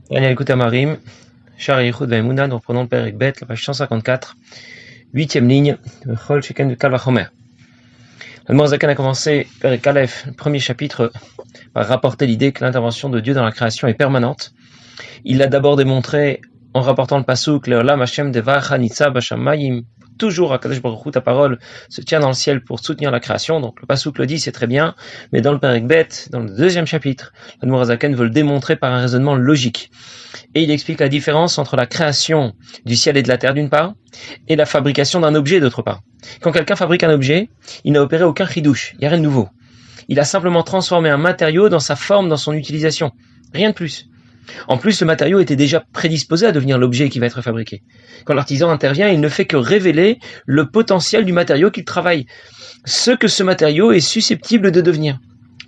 Daniel écoute Amarim, Shar Yichud Vaimuna, nous reprenons le Perek Bet, la page 154, 8e ligne, Chol Sheken de Kalvachomer. Le Zakan a commencé Perek Aleph, le premier chapitre, par rapporter l'idée que l'intervention de Dieu dans la création est permanente. Il l'a d'abord démontré en rapportant le pasuk, Leolam Hashem Devach Hanitza Bashamayim. Toujours HaKadosh Baruch Hu, ta parole se tient dans le ciel pour soutenir la création. Donc le pasuk le dit, c'est très bien, mais dans le Perek Bet, dans le deuxième chapitre, l'Admor Zaken veut le démontrer par un raisonnement logique. Et il explique la différence entre la création du ciel et de la terre d'une part, et la fabrication d'un objet d'autre part. Quand quelqu'un fabrique un objet, il n'a opéré aucun chidouche, il n'y a rien de nouveau. Il a simplement transformé un matériau dans sa forme, dans son utilisation. Rien de plus. En plus, le matériau était déjà prédisposé à devenir l'objet qui va être fabriqué. Quand l'artisan intervient, il ne fait que révéler le potentiel du matériau qu'il travaille, ce que ce matériau est susceptible de devenir.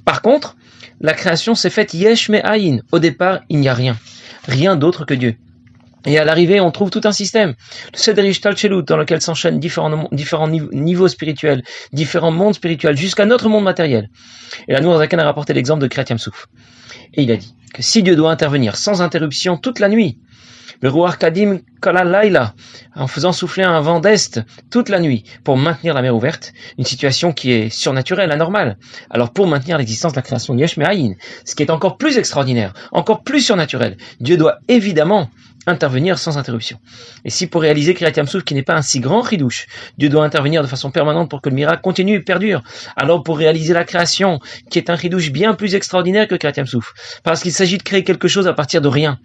Par contre, la création s'est faite yesh me'ayin. Au départ, il n'y a rien. Rien d'autre que Dieu. Et à l'arrivée, on trouve tout un système. Le Sederish Talchelut, dans lequel s'enchaînent différents niveaux spirituels, différents mondes spirituels, jusqu'à notre monde matériel. Et la Nour Zaken a rapporté l'exemple de Kriyat Yamsouf. Et il a dit que si Dieu doit intervenir sans interruption toute la nuit, le Ruach Kadim Kala Laila, en faisant souffler un vent d'est toute la nuit pour maintenir la mer ouverte, une situation qui est surnaturelle, anormale. Alors pour maintenir l'existence de la création Yesh Me'ayin, ce qui est encore plus extraordinaire, encore plus surnaturel, Dieu doit évidemment intervenir sans interruption. Et si pour réaliser Kriyat Yamsouf, qui n'est pas un si grand chidouche, Dieu doit intervenir de façon permanente pour que le miracle continue et perdure, alors pour réaliser la création, qui est un chidouche bien plus extraordinaire que Kriyat Yamsouf, parce qu'il s'agit de créer quelque chose à partir de rien,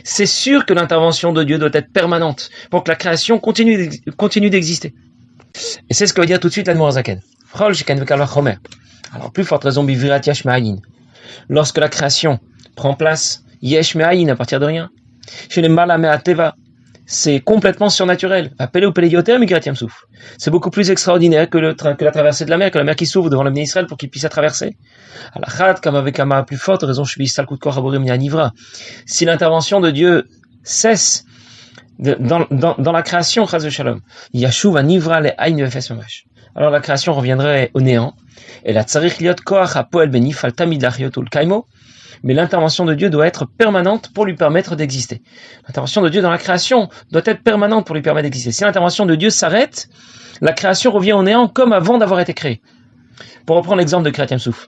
c'est sûr que l'intervention de Dieu doit être permanente pour que la création continue d'exister. Et c'est ce que va dire tout de suite l'Admor Zaken. Alors, plus forte raison, Bivriat Yesh Me'ayin. Lorsque la création prend place, Yesh Me'ayin, à partir de rien, chez les Mala Me'ateva, c'est complètement surnaturel. Appelé au Péléioter, Migrat Yamsouf. C'est beaucoup plus extraordinaire que la traversée de la mer qui s'ouvre devant le Bnei Israël pour qu'il puisse la traverser. Alachat, comme avec Ama, plus forte raison, Shbi Salkut Kor Haborim Yanivra. Si l'intervention de Dieu cesse dans la création, Chaz Shalom, Yashuv Anivra le Aïn Vefes Mamash. Alors la création reviendrait au néant. Et la Tsarich Liot Koach Hapoel Benifal Tamid Lachiotul Kaimo. Mais l'intervention de Dieu doit être permanente pour lui permettre d'exister. L'intervention de Dieu dans la création doit être permanente pour lui permettre d'exister. Si l'intervention de Dieu s'arrête, la création revient au néant comme avant d'avoir été créée. Pour reprendre l'exemple de Kriyat Yamsouf,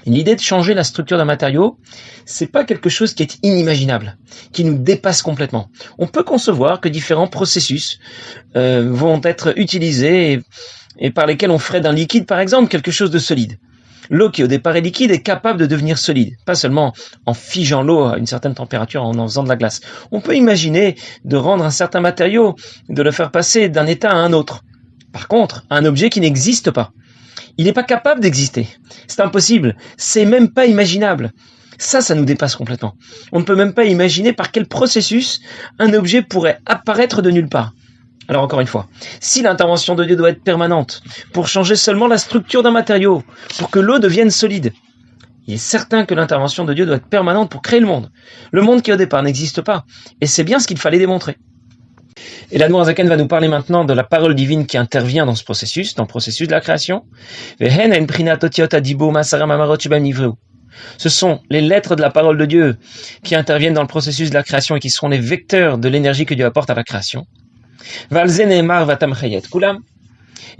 l'idée de changer la structure d'un matériau, c'est pas quelque chose qui est inimaginable, qui nous dépasse complètement. On peut concevoir que différents processus vont être utilisés et par lesquels on ferait d'un liquide, par exemple, quelque chose de solide. L'eau qui au départ est liquide est capable de devenir solide, pas seulement en figeant l'eau à une certaine température, en faisant de la glace. On peut imaginer de rendre un certain matériau, de le faire passer d'un état à un autre. Par contre, un objet qui n'existe pas, il n'est pas capable d'exister. C'est impossible, c'est même pas imaginable. Ça nous dépasse complètement. On ne peut même pas imaginer par quel processus un objet pourrait apparaître de nulle part. Alors encore une fois, si l'intervention de Dieu doit être permanente pour changer seulement la structure d'un matériau, pour que l'eau devienne solide, il est certain que l'intervention de Dieu doit être permanente pour créer le monde. Le monde qui au départ n'existe pas. Et c'est bien ce qu'il fallait démontrer. Et l'Admor Zaken va nous parler maintenant de la parole divine qui intervient dans ce processus, dans le processus de la création. Ce sont les lettres de la parole de Dieu qui interviennent dans le processus de la création et qui seront les vecteurs de l'énergie que Dieu apporte à la création. Et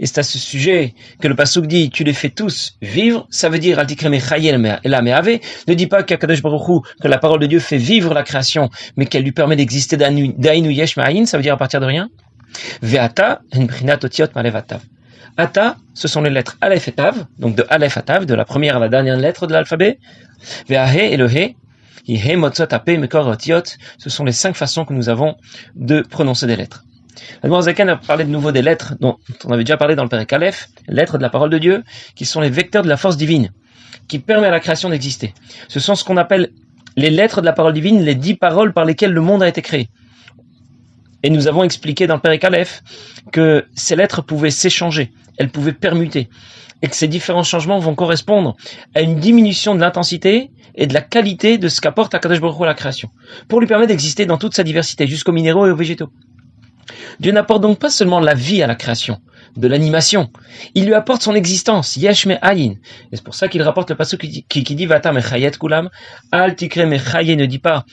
c'est à ce sujet que le pasuk dit, tu les fais tous vivre. Ça veut dire, ne dis pas qu'Akadosh Baruch Hu, que la parole de Dieu fait vivre la création, mais qu'elle lui permet d'exister d'Ainu Yesh Ma'ayin, ça veut dire à partir de rien. Ve'ata, Ata, ce sont les lettres Aleph et Tav, donc de Aleph à Tav, de la première à la dernière lettre de l'alphabet. Ve'ahe et le He, ce sont les 5 façons que nous avons de prononcer des lettres. L'Admor Zaken a parlé de nouveau des lettres dont on avait déjà parlé dans le Perek Aleph, lettres de la parole de Dieu, qui sont les vecteurs de la force divine, qui permet à la création d'exister. Ce sont ce qu'on appelle les lettres de la parole divine, les 10 paroles par lesquelles le monde a été créé. Et nous avons expliqué dans le Perek Aleph que ces lettres pouvaient s'échanger, elles pouvaient permuter, et que ces différents changements vont correspondre à une diminution de l'intensité et de la qualité de ce qu'apporte Akadosh Baruch Hu à la création, pour lui permettre d'exister dans toute sa diversité, jusqu'aux minéraux et aux végétaux. Dieu n'apporte donc pas seulement la vie à la création, de l'animation, il lui apporte son existence, Yesh Me'ayin. Et c'est pour ça qu'il rapporte le pasuk qui dit Vata Mechayet Kulam, Al Tikre Mechaye, ne dit pas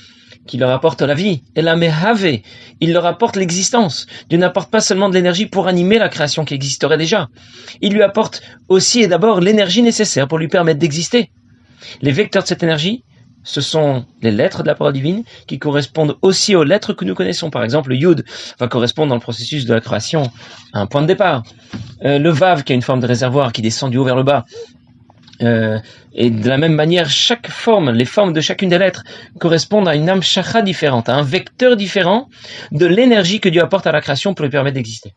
qui leur apporte la vie, et la mehave, il leur apporte l'existence. Dieu n'apporte pas seulement de l'énergie pour animer la création qui existerait déjà. Il lui apporte aussi et d'abord l'énergie nécessaire pour lui permettre d'exister. Les vecteurs de cette énergie, ce sont les lettres de la parole divine qui correspondent aussi aux lettres que nous connaissons. Par exemple, le Yud va correspondre dans le processus de la création à un point de départ. Le Vav, qui a une forme de réservoir qui descend du haut vers le bas. Et de la même manière, les formes de chacune des lettres correspondent à une amshacha différente, à un vecteur différent de l'énergie que Dieu apporte à la création pour lui permettre d'exister.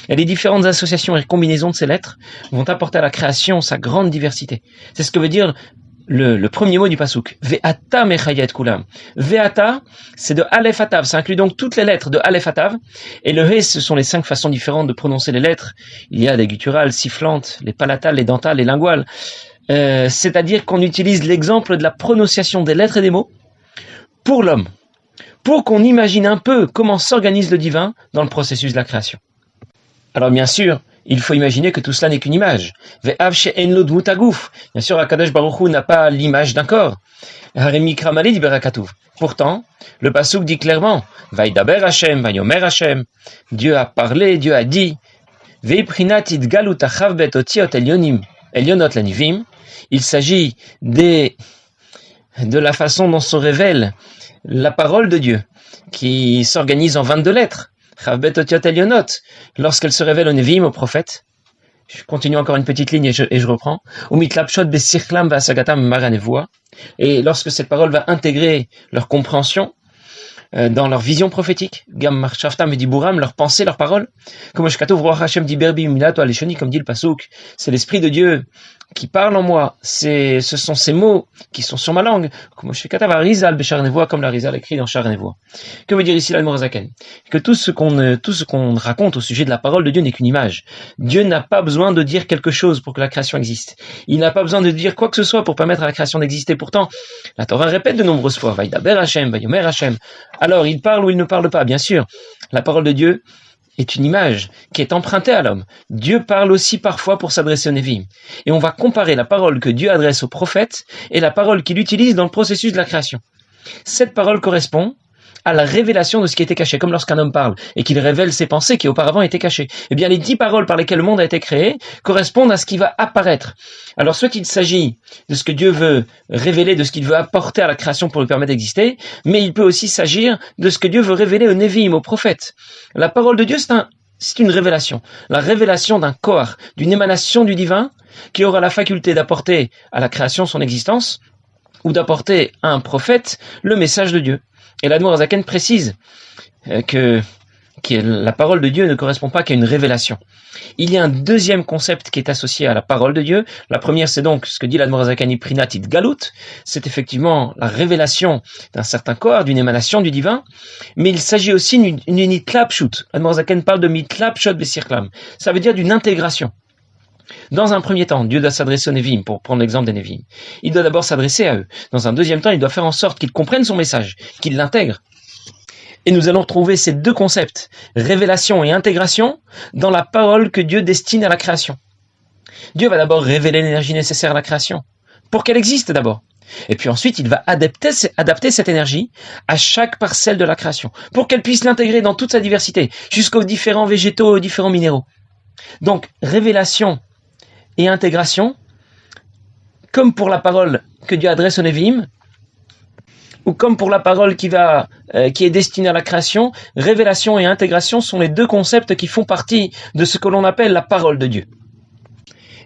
Et les différentes associations et combinaisons de ces lettres vont apporter à la création sa grande diversité. C'est ce que veut dire le premier mot du pasuk. Ve'ata mechayet kulam. Ve'ata, c'est de Aleph à Tav. Ça inclut donc toutes les lettres de Aleph à Tav. Et le He, ce sont les 5 façons différentes de prononcer les lettres. Il y a des gutturales, sifflantes, les palatales, les dentales, les linguales. C'est-à-dire qu'on utilise l'exemple de la prononciation des lettres et des mots pour l'homme, pour qu'on imagine un peu comment s'organise le divin dans le processus de la création. Alors bien sûr, il faut imaginer que tout cela n'est qu'une image. Bien sûr, Akadosh Baruch Hu n'a pas l'image d'un corps. Pourtant, le pasuk dit clairement, Vaidaber Hashem, Vayomer Hashem, Dieu a parlé, Dieu a dit, il s'agit de la façon dont se révèle la parole de Dieu, qui s'organise en 22 lettres. Lorsqu'elle se révèle au Nevi'im, au prophète. Je continue encore une petite ligne et je reprends. Et lorsque cette parole va intégrer leur compréhension, dans leur vision prophétique, leur pensée, leur parole, comme dit le pasuk, c'est l'esprit de Dieu qui parle en moi, ce sont ces mots qui sont sur ma langue, comme la Rizal écrit dans Sha'ar Nevoa. Que veut dire ici l'Admor Zaken? Que tout ce qu'on raconte au sujet de la parole de Dieu n'est qu'une image. Dieu n'a pas besoin de dire quelque chose pour que la création existe. Il n'a pas besoin de dire quoi que ce soit pour permettre à la création d'exister. Pourtant, la Torah répète de nombreuses fois, Vaidaber Hashem, Vayomer Hashem. Alors, il parle ou il ne parle pas, bien sûr. La parole de Dieu est une image qui est empruntée à l'homme. Dieu parle aussi parfois pour s'adresser aux Nevi'im. Et on va comparer la parole que Dieu adresse aux prophètes et la parole qu'il utilise dans le processus de la création. Cette parole correspond à la révélation de ce qui était caché, comme lorsqu'un homme parle et qu'il révèle ses pensées qui auparavant étaient cachées. Eh bien, les 10 paroles par lesquelles le monde a été créé correspondent à ce qui va apparaître. Alors, soit il s'agit de ce que Dieu veut révéler, de ce qu'il veut apporter à la création pour lui permettre d'exister, mais il peut aussi s'agir de ce que Dieu veut révéler aux Nevi'im, aux prophètes. La parole de Dieu, c'est une révélation. La révélation d'un koach, d'une émanation du divin qui aura la faculté d'apporter à la création son existence ou d'apporter à un prophète le message de Dieu. Et l'Admor Zaken précise que la parole de Dieu ne correspond pas qu'à une révélation. Il y a un deuxième concept qui est associé à la parole de Dieu. La première, c'est donc ce que dit l'Admor Zaken, Prinatit Galut. C'est effectivement la révélation d'un certain corps, d'une émanation du divin. Mais il s'agit aussi d'une mitlapshut. L'Admor Zaken parle de mitlapshut besirklam. Ça veut dire d'une intégration. Dans un premier temps, Dieu doit s'adresser aux Nevi'im, pour prendre l'exemple des Nevi'im. Il doit d'abord s'adresser à eux. Dans un deuxième temps, il doit faire en sorte qu'ils comprennent son message, qu'ils l'intègrent. Et nous allons retrouver ces deux concepts, révélation et intégration, dans la parole que Dieu destine à la création. Dieu va d'abord révéler l'énergie nécessaire à la création, pour qu'elle existe d'abord. Et puis ensuite, il va adapter cette énergie à chaque parcelle de la création, pour qu'elle puisse l'intégrer dans toute sa diversité, jusqu'aux différents végétaux, aux différents minéraux. Donc, révélation et intégration, comme pour la parole que Dieu adresse aux Nevi'im, ou comme pour la parole qui est destinée à la création, révélation et intégration sont les deux concepts qui font partie de ce que l'on appelle la parole de Dieu.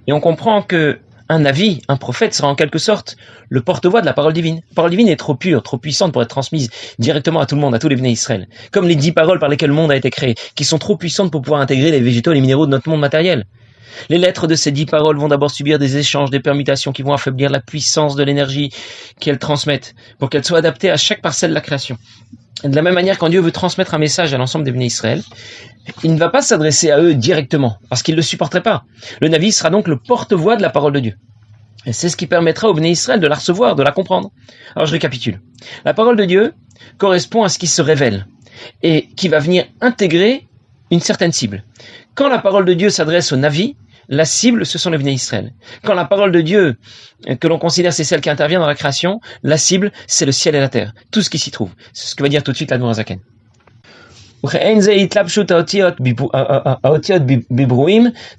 Et on comprend que un navi, un prophète, sera en quelque sorte le porte-voix de la parole divine. La parole divine est trop pure, trop puissante pour être transmise directement à tout le monde, à tous les Bnei Israël. Comme les 10 paroles par lesquelles le monde a été créé, qui sont trop puissantes pour pouvoir intégrer les végétaux et les minéraux de notre monde matériel. Les lettres de ces 10 paroles vont d'abord subir des échanges, des permutations qui vont affaiblir la puissance de l'énergie qu'elles transmettent, pour qu'elles soient adaptées à chaque parcelle de la création. Et de la même manière, quand Dieu veut transmettre un message à l'ensemble des Bnei Israël, il ne va pas s'adresser à eux directement, parce qu'ils ne le supporteraient pas. Le Navi sera donc le porte-voix de la parole de Dieu. Et c'est ce qui permettra aux Bnei Israël de la recevoir, de la comprendre. Alors je récapitule. La parole de Dieu correspond à ce qui se révèle, et qui va venir intégrer une certaine cible. Quand la parole de Dieu s'adresse au Navi, la cible, ce sont les Bnei Israël. Quand la parole de Dieu, que l'on considère c'est celle qui intervient dans la création, la cible, c'est le ciel et la terre, tout ce qui s'y trouve. C'est ce que va dire tout de suite l'Admor HaZaken. De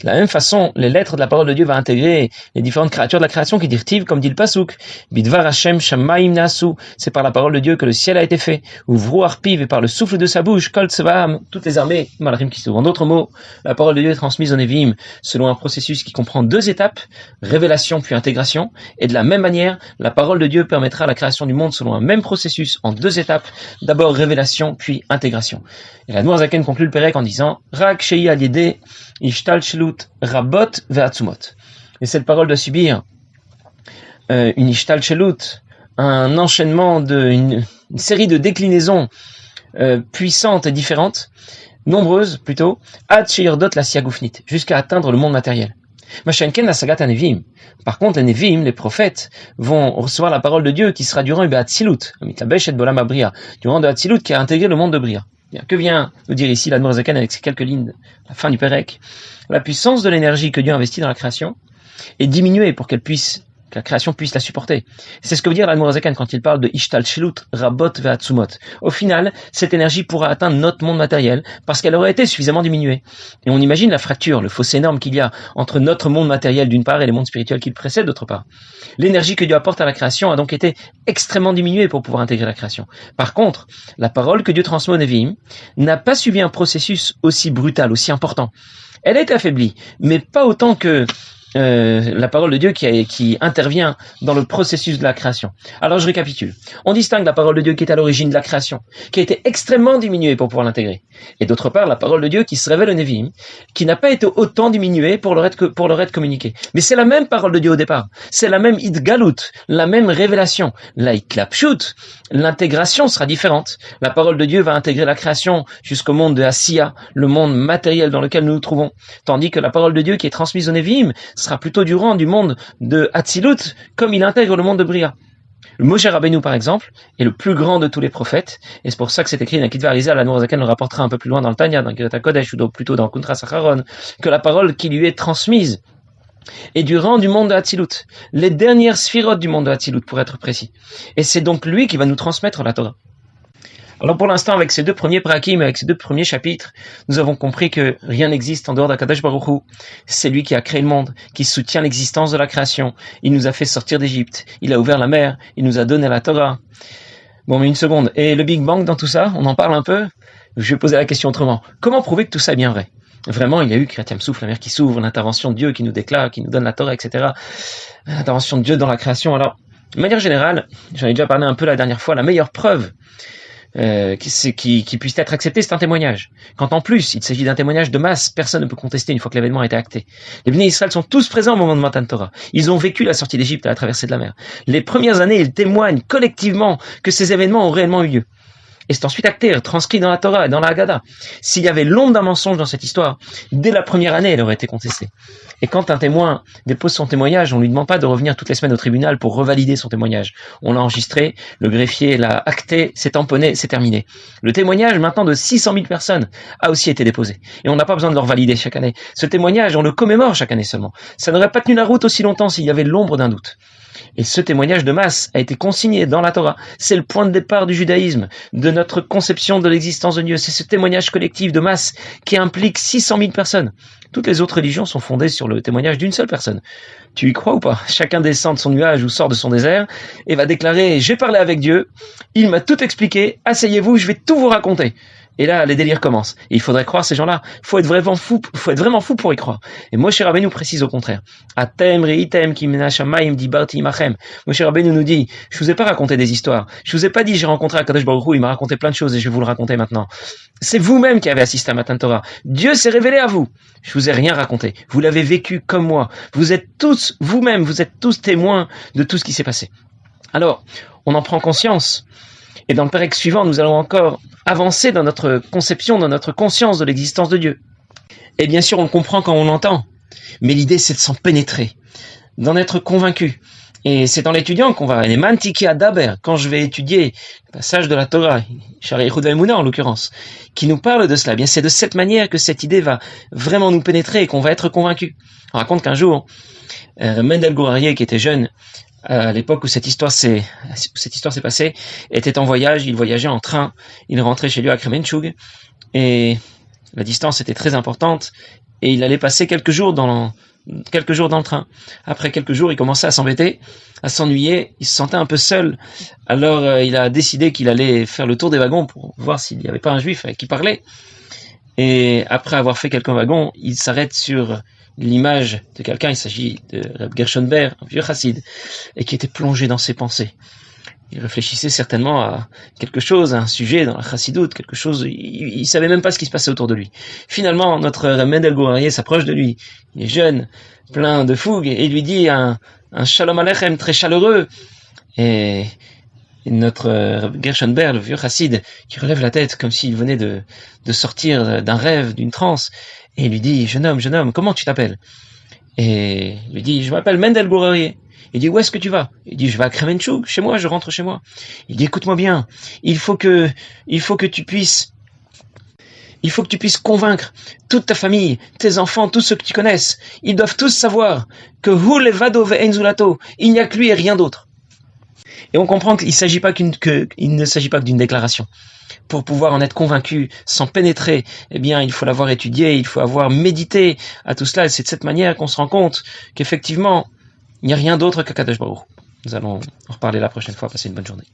la même façon, les lettres de la parole de Dieu vont intégrer les différentes créatures de la création qui dirent comme dit le Pasuk, Bidvar Hashem Shamayim Nasu, c'est par la parole de Dieu que le ciel a été fait, ou Vrou Arpiv, et par le souffle de sa bouche, Kol Tsevaam, toutes les armées, Malachim qui s'ouvrent. En d'autres mots, la parole de Dieu est transmise aux Nevi'im selon un processus qui comprend 2 étapes, révélation puis intégration, et de la même manière, la parole de Dieu permettra la création du monde selon un même processus en 2 étapes, d'abord révélation puis intégration. Et l'Admor HaZaken conclut le Pérec en disant Rak shei al yedei ishtalshelut rabot ve'atzumot. Et cette parole doit subir une ishtalshelut, un enchaînement une série de déclinaisons puissantes et différentes, nombreuses plutôt, ad sheirdot la siagufnit, jusqu'à atteindre le monde matériel. Machenken la sagat Nevi'im. Par contre, les Nevi'im, les prophètes, vont recevoir la parole de Dieu qui sera durant Hatzilut, mitlabesh et bolam abria, durant de Hatzilut qui a intégré le monde de Bria. Que vient nous dire ici l'Admor HaZaken avec ces quelques lignes à la fin du Pérec? La puissance de l'énergie que Dieu investit dans la création est diminuée pour que la création puisse la supporter. C'est ce que veut dire l'Admor HaZaken quand il parle de Ishtalshelut, Rabot ve'atzumot. Au final, cette énergie pourra atteindre notre monde matériel parce qu'elle aurait été suffisamment diminuée. Et on imagine la fracture, le fossé énorme qu'il y a entre notre monde matériel d'une part et les mondes spirituels qui le précèdent d'autre part. L'énergie que Dieu apporte à la création a donc été extrêmement diminuée pour pouvoir intégrer la création. Par contre, la parole que Dieu transmet aux Nevi'im n'a pas suivi un processus aussi brutal, aussi important. Elle est affaiblie, mais pas autant que la parole de Dieu qui intervient dans le processus de la création. Alors je récapitule. On distingue la parole de Dieu qui est à l'origine de la création, qui a été extrêmement diminuée pour pouvoir l'intégrer. Et d'autre part, la parole de Dieu qui se révèle aux Nevi'im, qui n'a pas été autant diminuée pour leur être communiquée. Mais c'est la même parole de Dieu au départ. C'est la même idgalut, la même révélation. La iklapshut, l'intégration sera différente. La parole de Dieu va intégrer la création jusqu'au monde de Asiya, le monde matériel dans lequel nous nous trouvons. Tandis que la parole de Dieu qui est transmise aux Nevi'im sera plutôt du rang du monde de Hatzilut, comme il intègre le monde de Bria. Le Moshe Rabbeinu, par exemple, est le plus grand de tous les prophètes, et c'est pour ça que c'est écrit dans Kitvar Arizal, l'Admor HaZaken le rapportera un peu plus loin dans le Tanya, dans Gerat HaKodesh, ou plutôt dans Kuntras Acharon, que la parole qui lui est transmise est du rang du monde de Hatzilut, les dernières sphirotes du monde de Hatzilut, pour être précis. Et c'est donc lui qui va nous transmettre la Torah. Alors pour l'instant, avec ces 2 premiers prakim, avec ces 2 premiers chapitres, nous avons compris que rien n'existe en dehors d'Akadosh Baruch Hu. C'est lui qui a créé le monde, qui soutient l'existence de la création. Il nous a fait sortir d'Égypte, il a ouvert la mer, il nous a donné la Torah. Bon, mais une seconde. Et le Big Bang dans tout ça, on en parle un peu? Je vais poser la question autrement. Comment prouver que tout ça est bien vrai? Vraiment, il y a eu Kriyat Yam Souf, la mer qui s'ouvre, l'intervention de Dieu qui nous déclare, qui nous donne la Torah, etc. L'intervention de Dieu dans la création. Alors, de manière générale, j'en ai déjà parlé un peu la dernière fois, la meilleure preuve qui puisse être accepté, c'est un témoignage. Quand en plus il s'agit d'un témoignage de masse, personne ne peut contester une fois que l'événement a été acté. Les Bnei Israël sont tous présents au moment de Matan Torah. Ils ont vécu la sortie d'Égypte à la traversée de la mer. Les premières années, ils témoignent collectivement que ces événements ont réellement eu lieu. Et c'est ensuite acté, transcrit dans la Torah et dans la Haggadah. S'il y avait l'ombre d'un mensonge dans cette histoire, dès la première année, elle aurait été contestée. Et quand un témoin dépose son témoignage, on ne lui demande pas de revenir toutes les semaines au tribunal pour revalider son témoignage. On l'a enregistré, le greffier l'a acté, c'est tamponné, c'est terminé. Le témoignage maintenant de 600 000 personnes a aussi été déposé. Et on n'a pas besoin de le revalider chaque année. Ce témoignage, on le commémore chaque année seulement. Ça n'aurait pas tenu la route aussi longtemps s'il y avait l'ombre d'un doute. Et ce témoignage de masse a été consigné dans la Torah. C'est le point de départ du judaïsme, de notre conception de l'existence de Dieu. C'est ce témoignage collectif de masse qui implique 600 000 personnes. Toutes les autres religions sont fondées sur le témoignage d'une seule personne. Tu y crois ou pas? Chacun descend de son nuage ou sort de son désert et va déclarer « J'ai parlé avec Dieu, il m'a tout expliqué, asseyez-vous, je vais tout vous raconter ». Et là, les délires commencent. Et il faudrait croire ces gens-là. Faut être vraiment fou pour y croire. Et Moshe Rabbeinu précise au contraire. Atem reitem ki min hashamayim dibarti imachem. Moshe Rabbeinu nous dit, je vous ai pas raconté des histoires. Je vous ai pas dit, j'ai rencontré Akadosh Baruch Hu, il m'a raconté plein de choses et je vais vous le raconter maintenant. C'est vous-même qui avez assisté à Matan Torah. Dieu s'est révélé à vous. Je vous ai rien raconté. Vous l'avez vécu comme moi. Vous êtes tous, vous-même, vous êtes tous témoins de tout ce qui s'est passé. Alors, on en prend conscience. Et dans le Pérec suivant, nous allons encore avancer dans notre conception, dans notre conscience de l'existence de Dieu. Et bien sûr, on le comprend quand on l'entend. Mais l'idée, c'est de s'en pénétrer, d'en être convaincu. Et c'est en l'étudiant qu'on va, quand je vais étudier le passage de la Torah, Shari Yechud Ve'emunah en l'occurrence, qui nous parle de cela, eh bien c'est de cette manière que cette idée va vraiment nous pénétrer et qu'on va être convaincu. On raconte qu'un jour, Mendel Gourarier, qui était jeune, à l'époque où cette histoire s'est passée, était en voyage, il voyageait en train, il rentrait chez lui à Kremenchug, et la distance était très importante, et il allait passer quelques jours dans le train. Après quelques jours, il commençait à s'embêter, à s'ennuyer, il se sentait un peu seul. Alors il a décidé qu'il allait faire le tour des wagons pour voir s'il n'y avait pas un juif avec qui parler. Et après avoir fait quelques wagons, il s'arrête sur l'image de quelqu'un, il s'agit de Reb Gershon Ber, un vieux chassid, et qui était plongé dans ses pensées. Il réfléchissait certainement à quelque chose, à un sujet dans la chassidoute, quelque chose, il savait même pas ce qui se passait autour de lui. Finalement, notre Mendel Gourarier s'approche de lui. Il est jeune, plein de fougue, et il lui dit un shalom aleichem très chaleureux. Et notre Gershon Ber, le vieux chassid, qui relève la tête comme s'il venait de sortir d'un rêve, d'une transe, et il lui dit, jeune homme, comment tu t'appelles? Et il lui dit, je m'appelle Mendel Gourarier. Il dit, où est-ce que tu vas? Il dit, je vais à Kremenchug, chez moi, je rentre chez moi. Il dit, écoute-moi bien, il faut que tu puisses convaincre toute ta famille, tes enfants, tous ceux que tu connaisses. Ils doivent tous savoir que Hu levado ve'en zulato, il n'y a que lui et rien d'autre. Et on comprend qu'il ne s'agit pas que d'une déclaration. Pour pouvoir en être convaincu, s'en pénétrer, eh bien, il faut l'avoir étudié, il faut avoir médité à tout cela. Et c'est de cette manière qu'on se rend compte qu'effectivement, il n'y a rien d'autre qu'Akadosh Baruch Hu. Nous allons en reparler la prochaine fois. Passez une bonne journée.